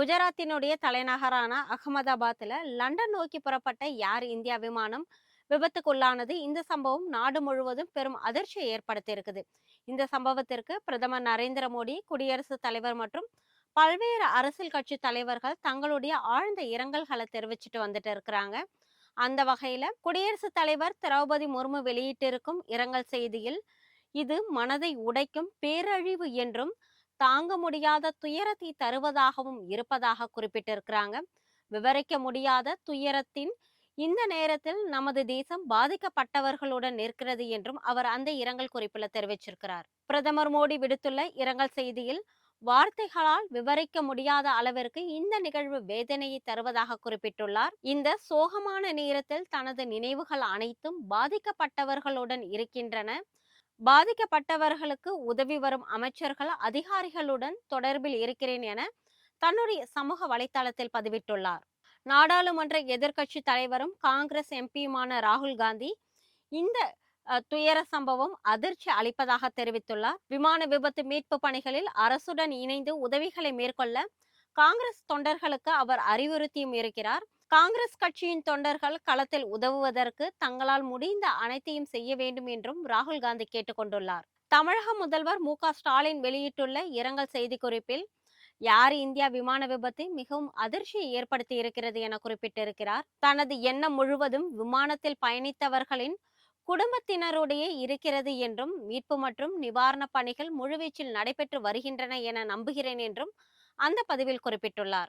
குஜராத்தினுடைய தலைநகரான அகமதாபாத்ல லண்டன் நோக்கி புறப்பட்ட ஏர் இந்தியா விமானம் விபத்துக்குள்ளானது. இந்த சம்பவம் நாடு முழுவதும் பெரும் அதிர்ச்சியை ஏற்படுத்தி இருக்குது. இந்த சம்பவத்திற்கு பிரதமர் நரேந்திர மோடி, குடியரசுத் தலைவர் மற்றும் பல்வேறு அரசியல் கட்சி தலைவர்கள் தங்களுடைய ஆழ்ந்த இரங்கல்களை தெரிவிச்சுட்டு வந்துட்டு இருக்கிறாங்க. அந்த வகையில குடியரசுத் தலைவர் திரௌபதி முர்மு வெளியிட்டிருக்கும் இரங்கல் செய்தியில், இது மனதை உடைக்கும் பேரழிவு என்றும் தாங்க முடியாத துயரத்தை தருவதாகவும் இருப்பதாக குறிப்பிட்டிருக்கிறாங்க. விவரிக்க முடியாத துயரத்தின் இந்த நேரத்தில் நமது தேசம் பாதிக்கப்பட்டவர்களுடன் நிற்கிறது என்றும் அவர் அந்த இரங்கல் குறிப்பில தெரிவிச்சிருக்கிறார். பிரதமர் மோடி விடுத்துள்ள இரங்கல் செய்தியில், வார்த்தைகளால் விவரிக்க முடியாத அளவிற்கு இந்த நிகழ்வு வேதனையை தருவதாக குறிப்பிட்டுள்ளார். இந்த சோகமான நேரத்தில் தனது நினைவுகள் அனைத்தும் பாதிக்கப்பட்டவர்களுடன் இருக்கின்றன. பாதிக்கப்பட்டவர்களுக்கு உதவி வரும் அமைச்சர்கள், அதிகாரிகளுடன் தொடர்பில் இருக்கிறேன் என தன்னுடைய சமூக வலைதளத்தில் பதிவிட்டுள்ளார். நாடாளுமன்ற எதிர்க்கட்சி தலைவரும் காங்கிரஸ் எம்பியுமான ராகுல் காந்தி இந்த துயர சம்பவம் அதிர்ச்சி அளிப்பதாக தெரிவித்துள்ளார். விமான விபத்து மீட்பு பணிகளில் அரசுடன் இணைந்து உதவிகளை மேற்கொள்ள காங்கிரஸ் தொண்டர்களுக்கு அவர் அறிவுறுத்தியும் இருக்கிறார். காங்கிரஸ் கட்சியின் தொண்டர்கள் களத்தில் உதவுவதற்கு தங்களால் முடிந்த அனைத்தையும் செய்ய வேண்டும் என்றும் ராகுல் காந்தி கேட்டுக்கொண்டுள்ளார். தமிழக முதல்வர் மு.க.ஸ்டாலின் வெளியிட்டுள்ள இரங்கல் செய்திக்குறிப்பில், ஏர் இந்தியா விமான விபத்து மிகவும் அதிர்ச்சியை ஏற்படுத்தி இருக்கிறது என குறிப்பிட்டிருக்கிறார். தனது எண்ணம் முழுவதும் விமானத்தில் பயணித்தவர்களின் குடும்பத்தினருடைய இருக்கிறது என்றும், மீட்பு மற்றும் நிவாரண பணிகள் முழுவீச்சில் நடைபெற்று வருகின்றன என நம்புகிறேன் என்றும் அந்த பதிவில் குறிப்பிட்டுள்ளார்.